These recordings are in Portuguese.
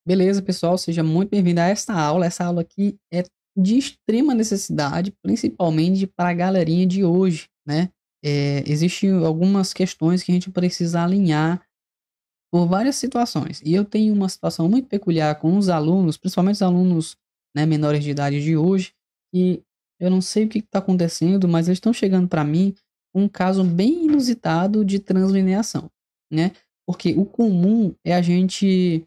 Beleza, pessoal, seja muito bem-vindo a esta aula. Essa aula aqui é de extrema necessidade, principalmente para a galerinha de hoje, né? Existem algumas questões que a gente precisa alinhar por várias situações. E eu tenho uma situação muito peculiar com os alunos, principalmente os alunos, né, menores de idade de hoje, e eu não sei o que está acontecendo, mas eles estão chegando para mim com um caso bem inusitado de translineação, né? Porque o comum é a gente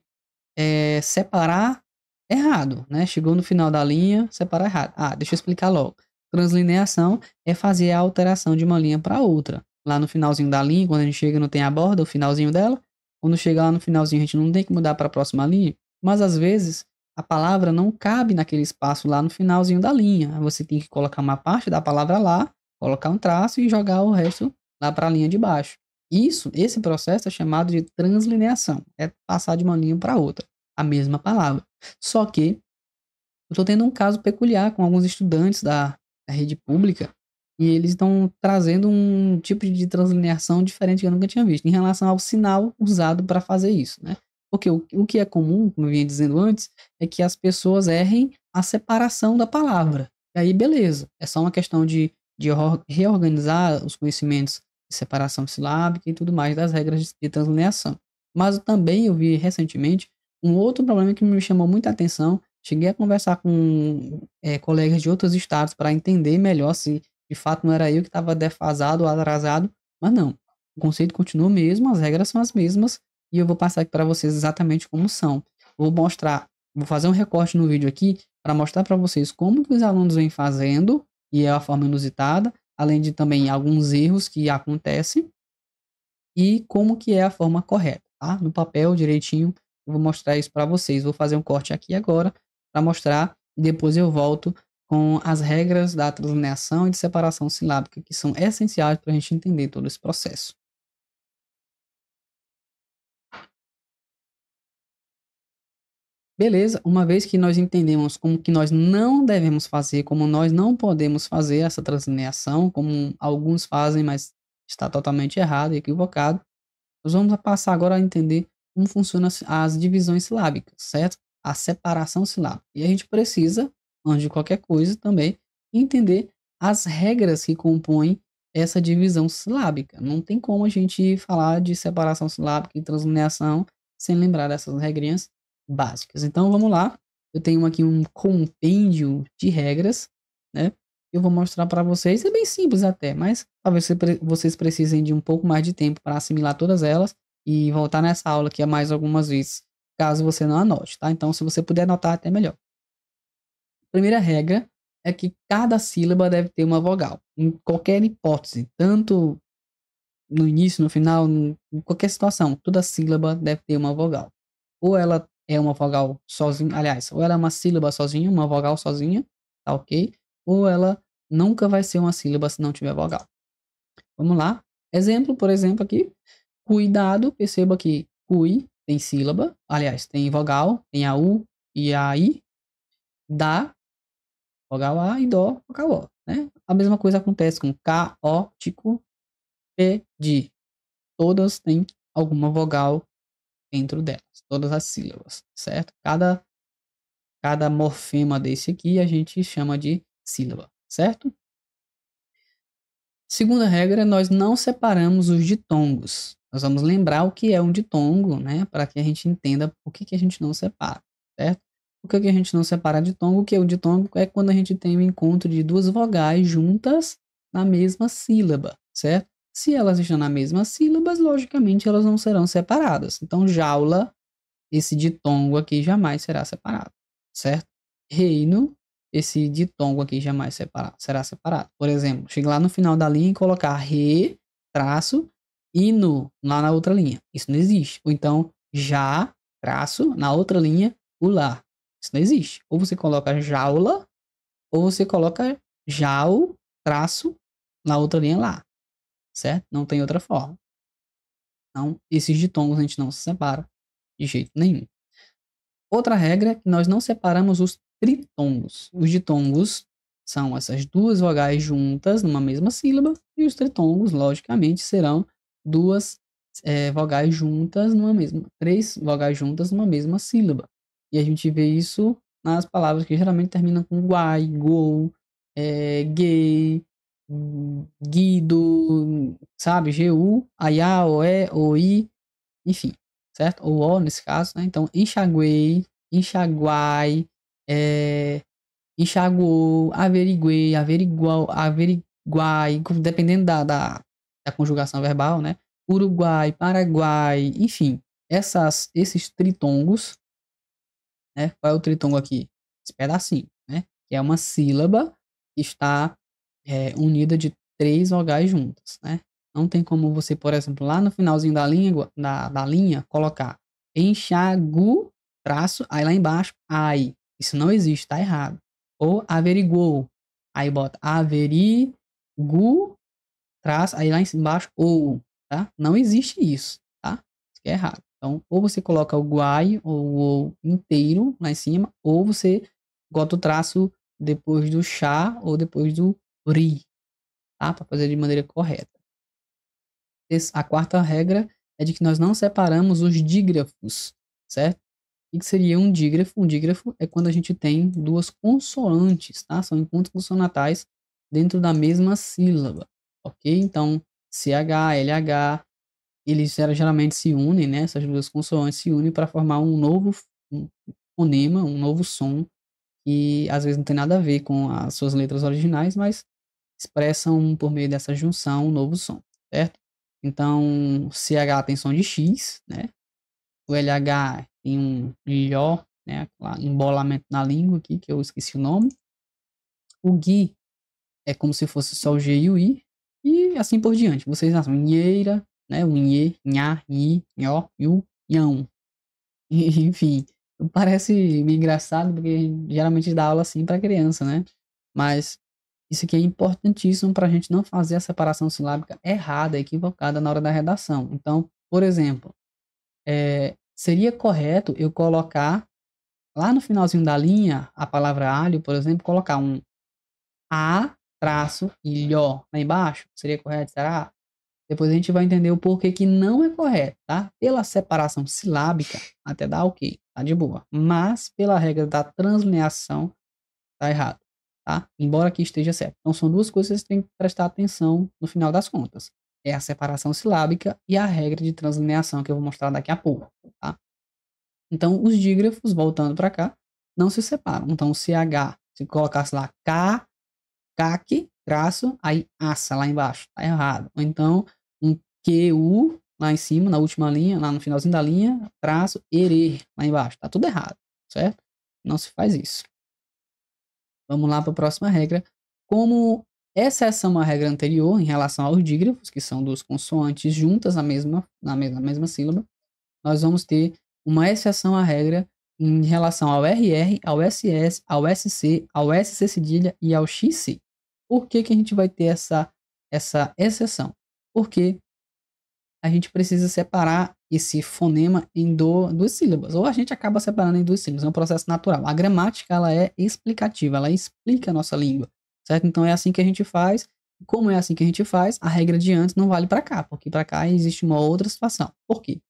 separar errado, né? Chegou no final da linha, separar errado. Ah, deixa eu explicar logo. Translineação é fazer a alteração de uma linha para outra. Lá no finalzinho da linha, quando a gente chega não tem a borda, o finalzinho dela. Quando chega lá no finalzinho, a gente não tem que mudar para a próxima linha. Mas às vezes a palavra não cabe naquele espaço lá no finalzinho da linha. Você tem que colocar uma parte da palavra lá, colocar um traço e jogar o resto lá para a linha de baixo. Esse processo é chamado de translineação. É passar de uma linha para outra a mesma palavra. Só que eu estou tendo um caso peculiar com alguns estudantes da rede pública e eles estão trazendo um tipo de translineação diferente que eu nunca tinha visto em relação ao sinal usado para fazer isso, né? Porque o que é comum, como eu vinha dizendo antes, é que as pessoas errem a separação da palavra. E aí, beleza. É só uma questão de reorganizar os conhecimentos de separação silábica e tudo mais das regras de translineação. Mas também eu vi recentemente um outro problema que me chamou muita atenção. Cheguei a conversar com colegas de outros estados para entender melhor se de fato não era eu que estava defasado ou atrasado, mas não. O conceito continua o mesmo, as regras são as mesmas e eu vou passar aqui para vocês exatamente como são. Vou fazer um recorte no vídeo aqui para mostrar para vocês como que os alunos vêm fazendo e é a forma inusitada, além de também alguns erros que acontecem e como que é a forma correta, tá? No papel direitinho, eu vou mostrar isso para vocês. Vou fazer um corte aqui agora para mostrar e depois eu volto com as regras da translineação e de separação silábica, que são essenciais para a gente entender todo esse processo. Beleza, uma vez que nós entendemos como que nós não devemos fazer, como nós não podemos fazer essa translineação, como alguns fazem, mas está totalmente errado e equivocado, nós vamos passar agora a entender como funcionam as divisões silábicas, certo? A separação silábica. E a gente precisa, antes de qualquer coisa, também entender as regras que compõem essa divisão silábica. Não tem como a gente falar de separação silábica e translineação sem lembrar dessas regrinhas básicas. Então vamos lá. Eu tenho aqui um compêndio de regras, né? Eu vou mostrar para vocês. É bem simples até, mas talvez vocês precisem de um pouco mais de tempo para assimilar todas elas e voltar nessa aula aqui mais algumas vezes, caso você não anote, tá? Então, se você puder anotar, até melhor. Primeira regra é que cada sílaba deve ter uma vogal, em qualquer hipótese, tanto no início, no final, em qualquer situação, toda sílaba deve ter uma vogal. Ou ela é uma vogal sozinha, aliás, ou ela é uma sílaba sozinha, uma vogal sozinha, tá ok? Ou ela nunca vai ser uma sílaba se não tiver vogal. Vamos lá. Exemplo, por exemplo, aqui. Cuidado, perceba que cui tem sílaba, aliás, tem vogal, tem a U e a I, dá, vogal A e dó, vogal O, né? A mesma coisa acontece com caótico, pedir. Todas têm alguma vogal dentro delas, todas as sílabas, certo? Cada morfema desse aqui a gente chama de sílaba, certo? Segunda regra, nós não separamos os ditongos. Nós vamos lembrar o que é um ditongo, né? Para que a gente entenda por que a gente não separa, certo? Por que a gente não separa ditongo? O que é o ditongo? É quando a gente tem o encontro de duas vogais juntas na mesma sílaba, certo? Se elas estão na mesma sílaba, logicamente elas não serão separadas. Então, jaula, esse ditongo aqui jamais será separado, certo? Reino, esse ditongo aqui jamais será separado. Por exemplo, chegar lá no final da linha e colocar re, traço, hino lá na outra linha. Isso não existe. Ou então, já, traço, na outra linha, o lá. Isso não existe. Ou você coloca jaula, ou você coloca jau, traço, na outra linha lá. Certo? Não tem outra forma. Então, esses ditongos a gente não se separa de jeito nenhum. Outra regra é que nós não separamos os tritongos. Os ditongos são essas duas vogais juntas numa mesma sílaba, e os tritongos, logicamente, serão duas vogais juntas numa mesma, três vogais juntas numa mesma sílaba, E a gente vê isso nas palavras que geralmente terminam com guai, gol, gay, guido, sabe? GU, aiá, oé, oi, enfim, certo? Ou ó, nesse caso, né? Então, enxaguei, enxaguai, é, enxaguou, averiguei, averigual, averiguai, dependendo da conjugação verbal, né? Uruguai, Paraguai, enfim, esses tritongos, né? Qual é o tritongo aqui? Esse pedacinho, né? Que é uma sílaba que está unida de três vogais juntas, né? Não tem como você, por exemplo, lá no finalzinho da língua, da linha, colocar enxagu, traço, aí lá embaixo, ai. Isso não existe, tá errado. Ou averiguou, aí bota averigu, traço, aí lá embaixo, ou, tá? Não existe isso, tá? Isso que é errado. Então, ou você coloca o guai ou o inteiro lá em cima, ou você bota o traço depois do chá ou depois do ri, tá? Para fazer de maneira correta. A quarta regra é de que nós não separamos os dígrafos, certo? O que seria um dígrafo? Um dígrafo é quando a gente tem duas consoantes, tá? São encontros consonantais dentro da mesma sílaba, ok? Então, CH, LH, eles geralmente se unem, né? Essas duas consoantes se unem para formar um novo fonema, um novo som, que às vezes não tem nada a ver com as suas letras originais, mas expressam por meio dessa junção um novo som, certo? Então, CH tem som de X, né? O LH tem um J, né? Aquela embolamento na língua aqui, que eu esqueci o nome. O Gui é como se fosse só o G e o I, e assim por diante. Vocês nascem Inheira, né? O Inhê, Nha, Nhi, Nhó, Yu, Nhão. Enfim, parece meio engraçado, porque geralmente dá aula assim para criança, né? Mas isso aqui é importantíssimo para a gente não fazer a separação silábica errada, equivocada na hora da redação. Então, por exemplo, seria correto eu colocar lá no finalzinho da linha, a palavra alho, por exemplo, colocar um A traço ilho lá embaixo? Seria correto? Será? Depois a gente vai entender o porquê que não é correto, tá? Pela separação silábica, até dá ok, tá de boa. Mas pela regra da translineação, tá errado, tá? Embora aqui esteja certo. Então são duas coisas que você tem que prestar atenção no final das contas. É a separação silábica e a regra de translineação que eu vou mostrar daqui a pouco, tá? Então os dígrafos, voltando para cá, não se separam. Então o CH, se colocasse lá K, CAC, traço, aí aça lá embaixo, tá errado. Ou então um QU lá em cima, na última linha, lá no finalzinho da linha, traço, ere lá embaixo, tá tudo errado, certo? Não se faz isso. Vamos lá para a próxima regra. Como exceção à regra anterior, em relação aos dígrafos, que são duas consoantes juntas na mesma sílaba, nós vamos ter uma exceção à regra em relação ao RR, ao SS, ao SC, ao SC cedilha e ao XC. Por que que a gente vai ter essa exceção? Porque a gente precisa separar esse fonema em duas sílabas, ou a gente acaba separando em duas sílabas, é um processo natural. A gramática, ela é explicativa, ela explica a nossa língua, certo? Então é assim que a gente faz. Como é assim que a gente faz, a regra de antes não vale para cá, porque para cá existe uma outra situação. Por quê?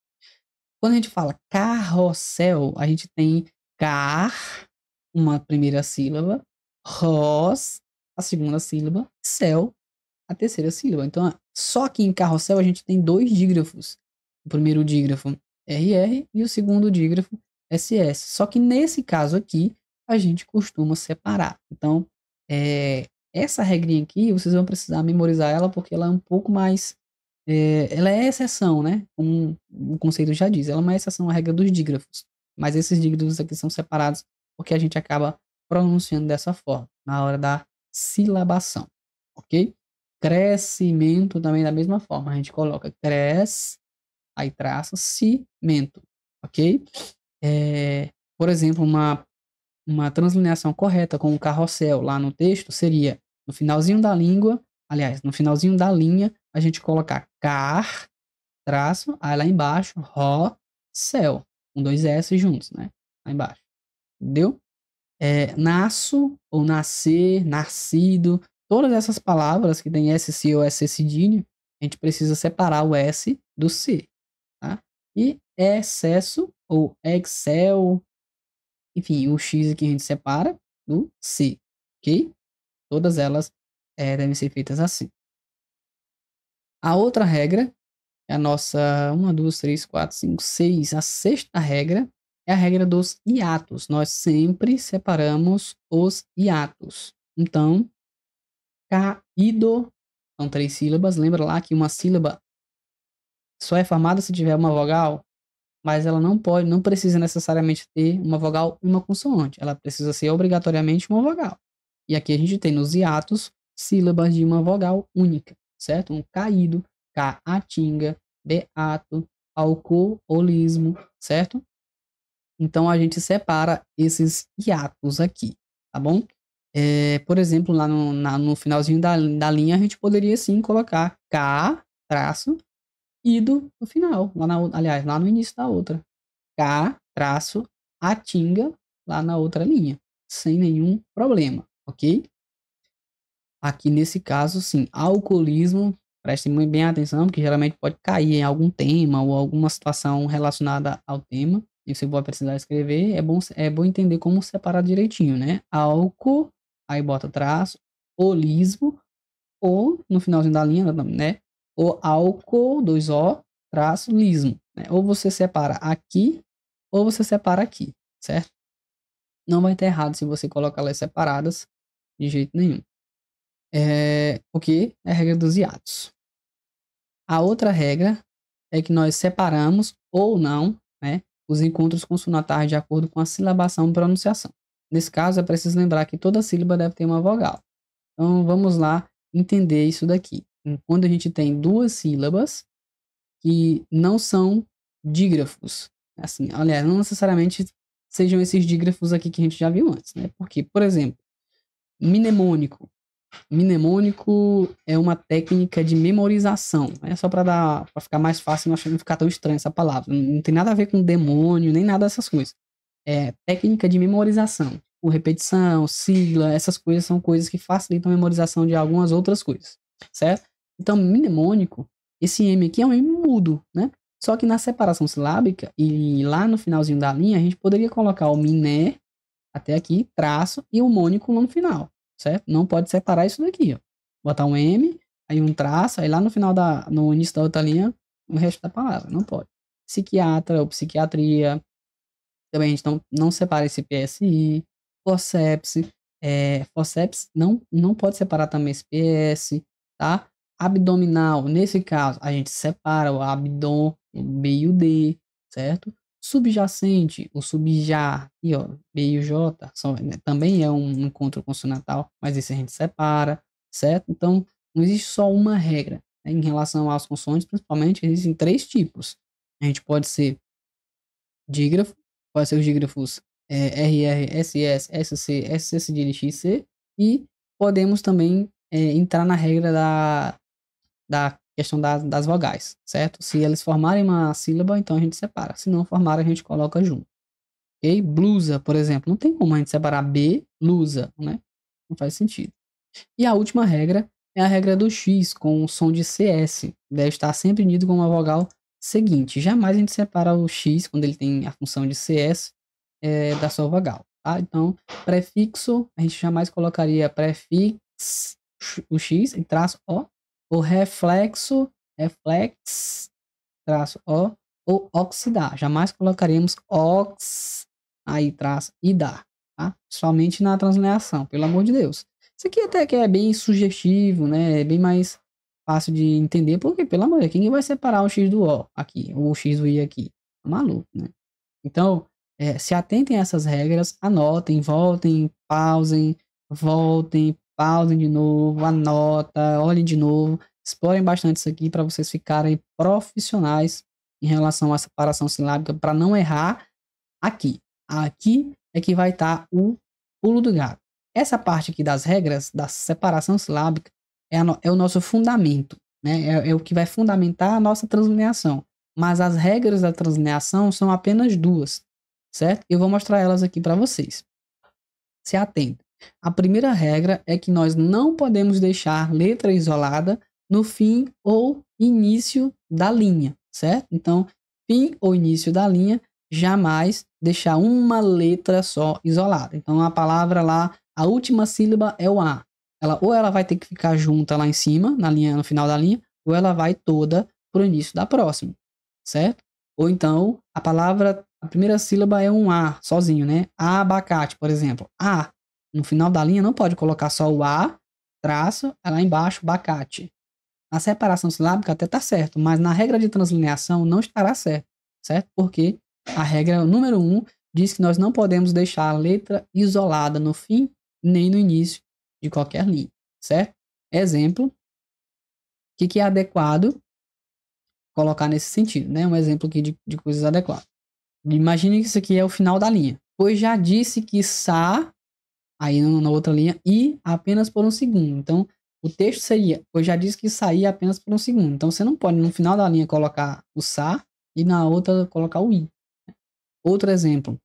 Quando a gente fala carrossel, a gente tem car, uma primeira sílaba, ros, a segunda sílaba, céu, a terceira sílaba. Então, só que em carrossel a gente tem dois dígrafos. O primeiro dígrafo RR e o segundo dígrafo SS. Só que nesse caso aqui, a gente costuma separar. Então, essa regrinha aqui, vocês vão precisar memorizar ela porque ela é um pouco mais. Ela é exceção, né? Como o conceito já diz. Ela é uma exceção à regra dos dígrafos. Mas esses dígrafos aqui são separados porque a gente acaba pronunciando dessa forma, na hora da silabação. Ok? Crescimento também da mesma forma. A gente coloca cres, aí traça, cimento. Ok? Por exemplo, uma translineação correta com o carrossel lá no texto seria no finalzinho da língua, aliás, no finalzinho da linha, a gente colocar car, traço, aí lá embaixo, ro, céu, com dois S juntos, né? Lá embaixo. Entendeu? Nasço ou nascer, nascido, todas essas palavras que tem SC ou SC cedilha, a gente precisa separar o S do C, tá? E excesso ou Excel, Enfim, o X aqui a gente separa do C, ok? Todas elas devem ser feitas assim. A outra regra é a nossa 1, 2, 3, 4, 5, 6. A sexta regra é a regra dos hiatos. Nós sempre separamos os hiatos. Então, caído são 3 sílabas. Lembra lá que uma sílaba só é formada se tiver uma vogal, mas ela não precisa necessariamente ter uma vogal e uma consoante. Ela precisa ser obrigatoriamente uma vogal. E aqui a gente tem nos hiatos sílabas de uma vogal única, certo? Um caído, caatinga, beato, alcoolismo, certo? Então a gente separa esses hiatos aqui, tá bom? Por exemplo, lá no finalzinho da linha, a gente poderia sim colocar K, traço, ido no final, aliás, lá no início da outra. K, traço, atinga, lá na outra linha, sem nenhum problema, ok? Aqui nesse caso, sim, alcoolismo, prestem muito bem atenção, porque geralmente pode cair em algum tema ou alguma situação relacionada ao tema, e você vai precisar escrever, é bom entender como separar direitinho, né? Álcool, aí bota traço, olismo, ou no finalzinho da linha, né? O álcool, 2O, traço, lismo, né? Ou você separa aqui, ou você separa aqui, certo? Não vai ter errado se você colocar elas separadas, de jeito nenhum. O que é a regra dos hiatos. A outra regra é que nós separamos ou não, né, os encontros consonatais de acordo com a silabação e pronunciação. Nesse caso, é preciso lembrar que toda sílaba deve ter uma vogal. Então, vamos lá entender isso daqui. Quando a gente tem duas sílabas que não são dígrafos, assim, aliás, não necessariamente sejam esses dígrafos aqui que a gente já viu antes, né? Porque, por exemplo, mnemônico. Mnemônico é uma técnica de memorização. É só para ficar mais fácil, não ficar tão estranha essa palavra. Não tem nada a ver com demônio, nem nada dessas coisas. É técnica de memorização. Por repetição, sigla, essas coisas são coisas que facilitam a memorização de algumas outras coisas, certo? Então, mnemônico, esse M aqui é um M mudo, né? Só que na separação silábica e lá no finalzinho da linha, a gente poderia colocar o miné até aqui, traço, e o mônico no final, certo? Não pode separar isso daqui, ó. Botar um M, aí um traço, aí lá no início da outra linha, o resto da palavra, não pode. Psiquiatra ou psiquiatria, também a gente não separa esse PSI, forceps, forceps não pode separar também esse PS, tá? Abdominal, nesse caso, a gente separa o abdom, o B e o D, certo? Subjacente, o subjar, e ó, B e o J, também é um encontro consonantal, mas esse a gente separa, certo? Então, não existe só uma regra, né? Em relação às consoantes, principalmente, existem 3 tipos. A gente pode ser dígrafo, pode ser os dígrafos RR, SS, SC, SC cedilha e XC, e podemos também entrar na regra da questão das vogais, certo? Se eles formarem uma sílaba, então a gente separa. Se não formarem, a gente coloca junto. Ok? Blusa, por exemplo, não tem como a gente separar B, blusa, né? Não faz sentido. E a última regra é a regra do X, com o som de CS. Deve estar sempre unido com uma vogal seguinte. Jamais a gente separa o X, quando ele tem a função de CS, da sua vogal. Tá? Então, prefixo, a gente jamais colocaria prefixo, o X, e traço O. O reflexo, reflex, traço O. Ou oxidar. Jamais colocaremos ox, aí traço, idar. Tá? Somente na transliteração, pelo amor de Deus. Isso aqui até que é bem sugestivo, né? É bem mais fácil de entender, porque, pelo amor de Deus, quem vai separar o X do O aqui, ou o X do I aqui? Tá maluco, né? Então, se atentem a essas regras, anotem, voltem, pausem de novo, anota, olhem de novo, explorem bastante isso aqui para vocês ficarem profissionais em relação à separação silábica, para não errar aqui. Aqui é que vai estar o pulo do gato. Essa parte aqui das regras, da separação silábica, é o nosso fundamento, né? É o que vai fundamentar a nossa translineação. Mas as regras da translineação são apenas 2, certo? Eu vou mostrar elas aqui para vocês. Se atenta. A primeira regra é que nós não podemos deixar letra isolada no fim ou início da linha, certo? Então, fim ou início da linha jamais deixar uma letra só isolada. Então, a palavra lá, a última sílaba é o A. Ou ela vai ter que ficar junta lá em cima, na linha, no final da linha, ou ela vai toda pro início da próxima, certo? Ou então, a primeira sílaba é um A, sozinho, né? Abacate, por exemplo. A, no final da linha, não pode colocar só o A, traço, lá embaixo, abacate. Na separação silábica até tá certo, mas na regra de translineação não estará certo, certo? Porque a regra número 1 diz que nós não podemos deixar a letra isolada no fim nem no início de qualquer linha, certo? Exemplo, o que é adequado colocar nesse sentido, né? Um exemplo aqui de coisas adequadas. Imagine que isso aqui é o final da linha. Pois já disse que sa, aí na outra linha, e apenas por um segundo. Então, o texto seria, pois já disse que saía apenas por um segundo. Então, você não pode no final da linha colocar o sa e na outra colocar o i. Outro exemplo.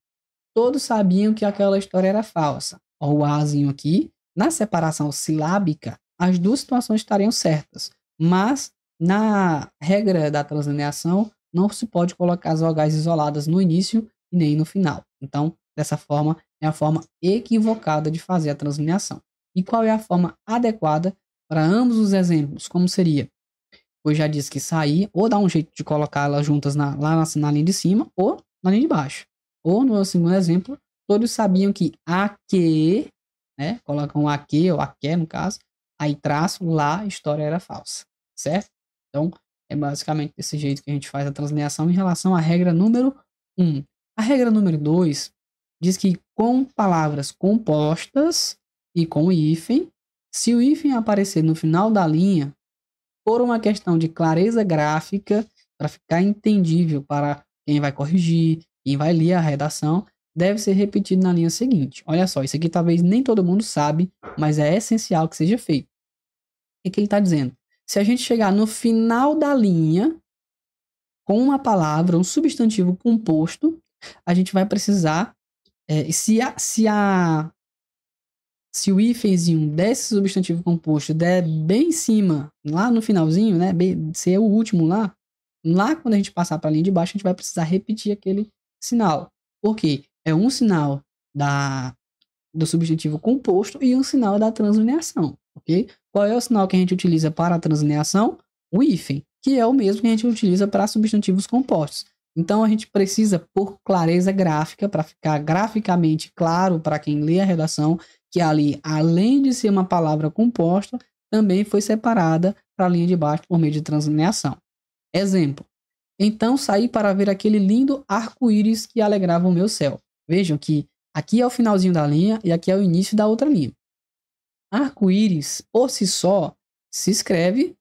Todos sabiam que aquela história era falsa. Ó, o azinho aqui. Na separação silábica, as duas situações estariam certas. Mas, na regra da translineação, não se pode colocar as vogais isoladas no início e nem no final. Então, dessa forma, é a forma equivocada de fazer a translineação. E qual é a forma adequada para ambos os exemplos? Como seria? Pois já disse que sair, ou dá um jeito de colocar elas juntas na linha de cima, ou na linha de baixo. Ou, no segundo exemplo, todos sabiam que aqui, né? Colocam aqui, ou aqui no caso, aí traço, lá, a história era falsa, certo? Então, é basicamente desse jeito que a gente faz a translineação em relação à regra número 1. A regra número 2 diz que com palavras compostas e com hífen, se o hífen aparecer no final da linha, por uma questão de clareza gráfica, para ficar entendível para quem vai corrigir, quem vai ler a redação, deve ser repetido na linha seguinte. Olha só, isso aqui talvez nem todo mundo sabe, mas é essencial que seja feito. O que ele está dizendo? Se a gente chegar no final da linha com uma palavra, um substantivo composto, a gente vai precisar, se o hífenzinho desse substantivo composto der bem em cima, lá no finalzinho, né, ser o último lá quando a gente passar para a linha de baixo, a gente vai precisar repetir aquele sinal. Por quê? É um sinal do substantivo composto e um sinal da translineação, ok? Qual é o sinal que a gente utiliza para a translineação? O hífen, que é o mesmo que a gente utiliza para substantivos compostos. Então, a gente precisa, por clareza gráfica, para ficar graficamente claro para quem lê a redação, que ali, além de ser uma palavra composta, também foi separada para a linha de baixo por meio de translineação. Exemplo. Então saí para ver aquele lindo arco-íris que alegrava o meu céu. Vejam que aqui é o finalzinho da linha e aqui é o início da outra linha. Arco-íris, por si só, se escreve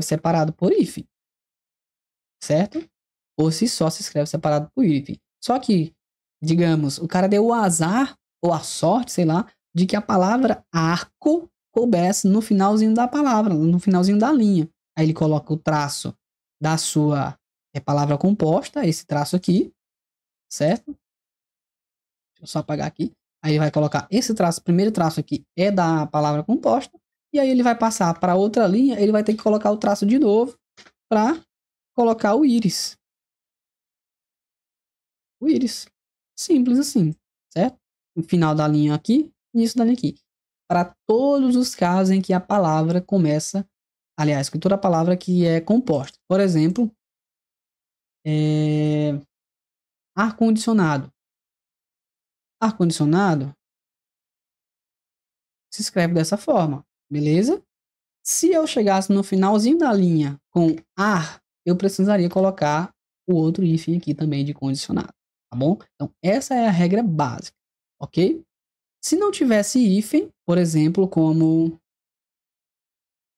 separado por hífen. Certo? Por si só se escreve separado por hífen. Só que, digamos, o cara deu o azar ou a sorte, sei lá, de que a palavra arco coubesse no finalzinho da palavra, no finalzinho da linha. Aí ele coloca o traço da sua palavra composta, esse traço aqui, certo? Deixa eu só apagar aqui. Aí ele vai colocar esse traço, primeiro traço aqui é da palavra composta, e aí ele vai passar para outra linha, ele vai ter que colocar o traço de novo para colocar o íris. O íris. Simples assim, certo? No final da linha aqui, início da linha aqui. Para todos os casos em que a palavra começa, aliás, com toda a palavra que é composta. Por exemplo, ar-condicionado. Ar-condicionado se escreve dessa forma, beleza? Se eu chegasse no finalzinho da linha com ar, eu precisaria colocar o outro hífen aqui também de condicionado, tá bom? Então, essa é a regra básica, ok? Se não tivesse hífen, por exemplo, como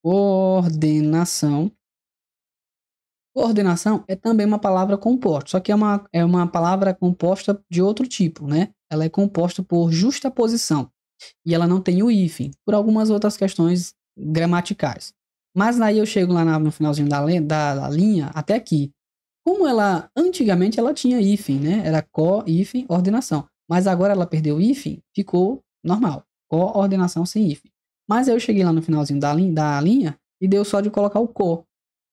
coordenação. Coordenação é também uma palavra composta, só que é uma palavra composta de outro tipo, né? Ela é composta por justaposição e ela não tem o hífen, por algumas outras questões gramaticais. Mas aí eu chego lá no finalzinho da linha, até aqui. Como antigamente ela tinha hífen, né? Era hífen, ordenação. Mas agora ela perdeu o hífen, ficou normal. Coordenação sem hífen. Mas aí eu cheguei lá no finalzinho da linha e deu só de colocar o co.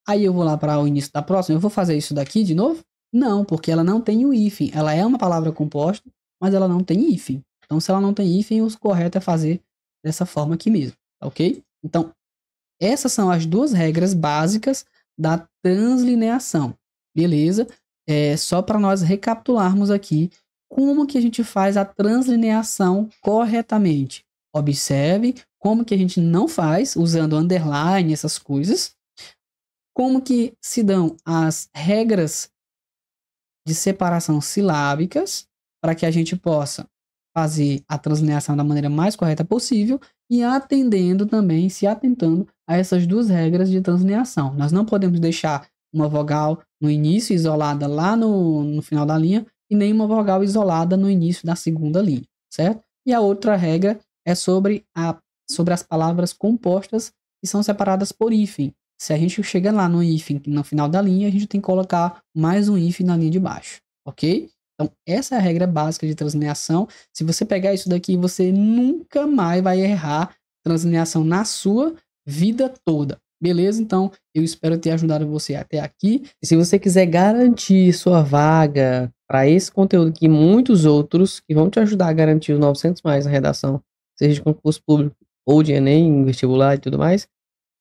Aí eu vou lá para o início da próxima, eu vou fazer isso daqui de novo? Não, porque ela não tem o hífen. Ela é uma palavra composta, mas ela não tem hífen. Então, se ela não tem hífen, o correto é fazer dessa forma aqui mesmo, tá ok? Então, essas são as duas regras básicas da translineação, beleza? Só para nós recapitularmos aqui como que a gente faz a translineação corretamente. Observe como que a gente não faz, usando underline, essas coisas. Como que se dão as regras de separação silábicas para que a gente possa fazer a translineação da maneira mais correta possível e atendendo também, se atentando a essas duas regras de translineação. Nós não podemos deixar uma vogal no início isolada lá no final da linha e nem uma vogal isolada no início da segunda linha, certo? E a outra regra é sobre as palavras compostas que são separadas por hífen. Se a gente chega lá no hífen no final da linha, a gente tem que colocar mais um hífen na linha de baixo, ok? Então, essa é a regra básica de translineação. Se você pegar isso daqui, você nunca mais vai errar translineação na sua vida toda. Beleza? Então, eu espero ter ajudado você até aqui. E se você quiser garantir sua vaga para esse conteúdo e muitos outros que vão te ajudar a garantir os 900 mais na redação, seja de concurso público ou de Enem, vestibular e tudo mais,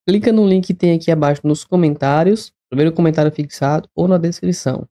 clica no link que tem aqui abaixo nos comentários, primeiro comentário fixado ou na descrição.